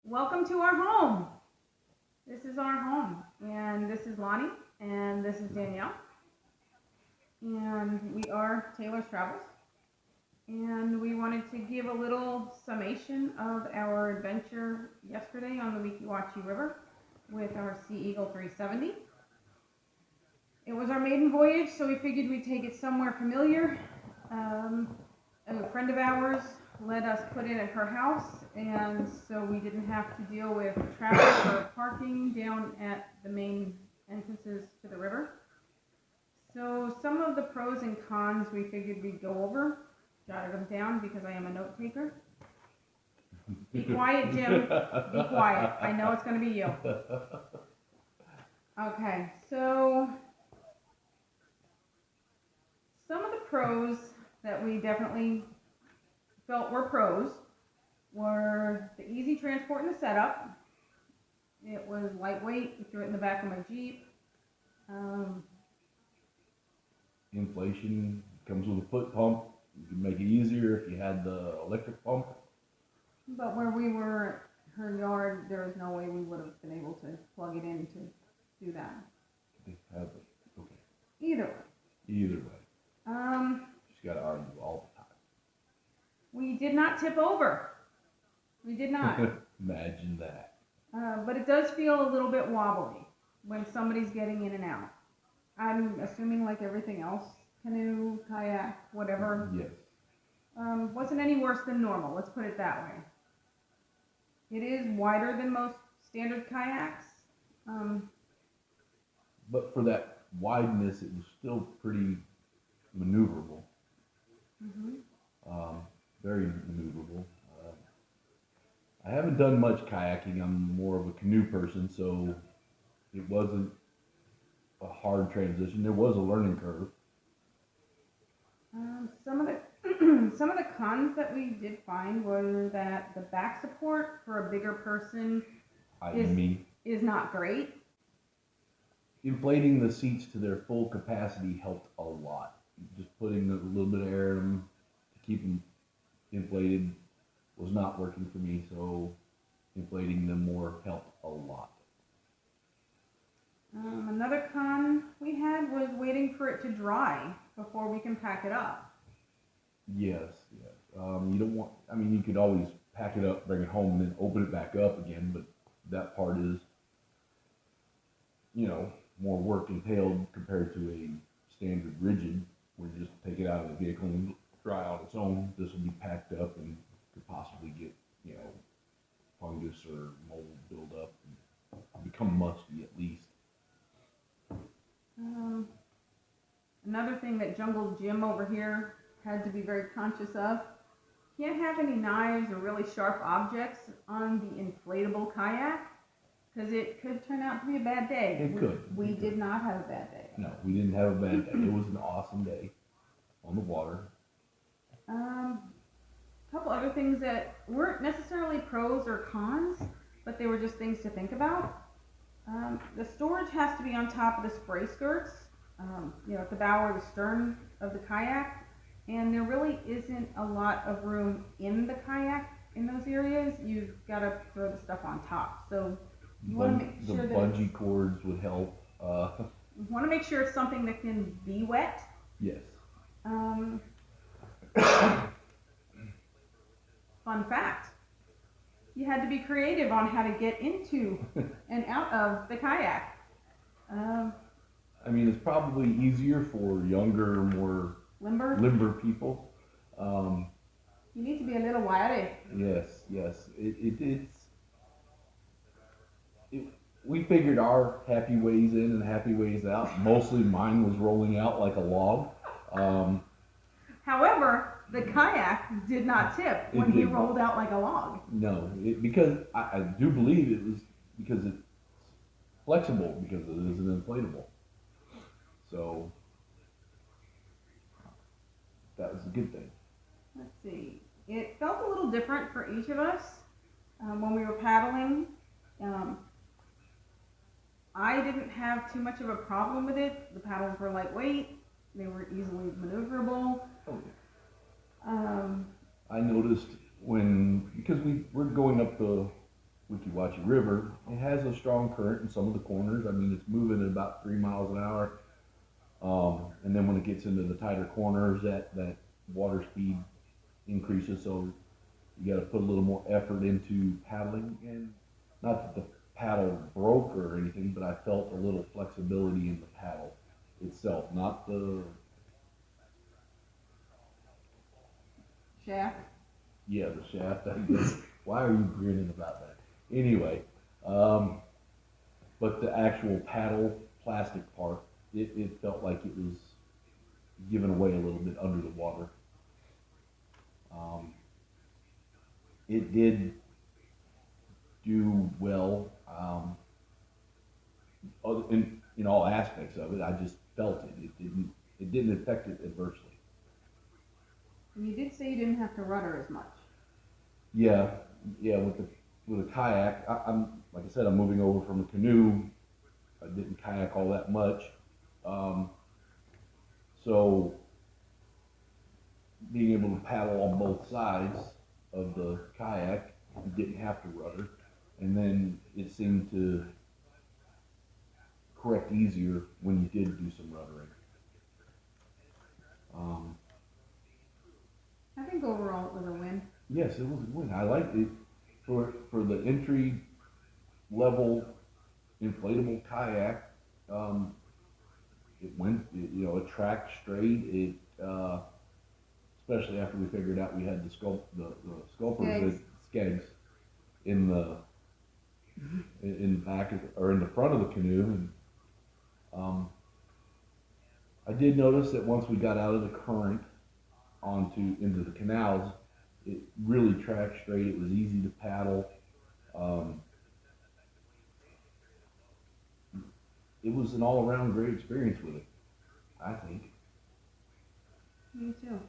Welcome to our home. This is our home, and this is Lonnie, and this is Danielle, and we are Taylor's Travels, and we wanted to give a little summation of our adventure yesterday on the Weeki Wachee River with our Sea Eagle 370. It was our maiden voyage, so we figured we'd take it somewhere familiar. A friend of ours let us put it at her house, and so we didn't have to deal with traffic or parking down at the main entrances to the river. So some of the pros and cons we figured we'd go over, jotted them down because I am a note taker. Be quiet, Jim. Be quiet. I know it's going to be you. Okay, so some of the pros that we definitely felt were pros were the easy transport and the setup. It was lightweight. We threw it in the back of my Jeep. Inflation comes with a foot pump. You can make it easier if you had the electric pump. But where we were, her yard, there was no way we would have been able to plug it in to do that. They have it. Okay. Either way. Either way. Just gotta argue all the time. We did not tip over. We did not. Imagine that. But it does feel a little bit wobbly when somebody's getting in and out. I'm assuming like everything else, canoe, kayak, whatever. Yes. Wasn't any worse than normal, let's put it that way. It is wider than most standard kayaks. But for that wideness, it was still pretty maneuverable. Very maneuverable. I haven't done much kayaking. I'm more of a canoe person, so it wasn't a hard transition. There was a learning curve. Some of the cons that we did find were that the back support for a bigger person is not great. Inflating the seats to their full capacity helped a lot. Just putting a little bit of air in them to keep them inflated was not working for me, so inflating them more helped a lot. Another con we had was waiting for it to dry before we can pack it up. Yes. You don't want, you could always pack it up, bring it home, and then open it back up again, but that part is, more work entailed compared to a standard rigid, where you just take it out of the vehicle and dry on its own. This will be packed up and could possibly get, fungus or mold build up and become musty at least. Another thing that Jungle Jim over here had to be very conscious of, can't have any knives or really sharp objects on the inflatable kayak, because it could turn out to be a bad day. We did not have a bad day. No, we didn't have a bad day. It was an awesome day on the water. A couple other things that weren't necessarily pros or cons, but they were just things to think about. The storage has to be on top of the spray skirts, at the bow or the stern of the kayak, and there really isn't a lot of room in the kayak in those areas. You've got to throw the stuff on top. So you want to make sure the bungee cords would help. You want to make sure it's something that can be wet. Yes. Fun fact, you had to be creative on how to get into and out of the kayak. It's probably easier for younger, more limber people. You need to be a little wiry. Yes. We figured our happy ways in and happy ways out. Mostly mine was rolling out like a log. However, the kayak did not tip when he rolled out like a log. No, because I do believe it was because it's flexible, because it is an inflatable. So that was a good thing. Let's see. It felt a little different for each of us when we were paddling. I didn't have too much of a problem with it. The paddles were lightweight. They were easily maneuverable. Oh, yeah. I noticed because we're going up the Weeki Wachee River. It has a strong current in some of the corners. I mean, it's moving at about 3 miles an hour. And then when it gets into the tighter corners, that water speed increases. So you got to put a little more effort into paddling. And not that the paddle broke or anything, but I felt a little flexibility in the paddle itself, not the Shaft. yeah, the shaft. I guess. Why are you grinning about that? Anyway, um, but the actual paddle plastic part, it felt like it was giving away a little bit under the water. Um, it did do well in all aspects of it. I just felt it. It didn't affect it adversely. And you did say you didn't have to rudder as much. Yeah, yeah. With a kayak, I'm like I said, I'm moving over from a canoe. I didn't kayak all that much, um, so being able to paddle on both sides of the kayak, you didn't have to rudder, and then it seemed to correct easier when you did do some ruddering. Um, I think overall it was a win. yes, it was a win. I liked it for the entry level inflatable kayak. Um, it tracked straight. Especially after we figured out we had the sculpers Skegs. and skegs in the back or in the front of the canoe. And um, I did notice that once we got out of the current into the canals, it really tracked straight. It was easy to paddle. Um, it was an all around great experience with it, I think. Me too.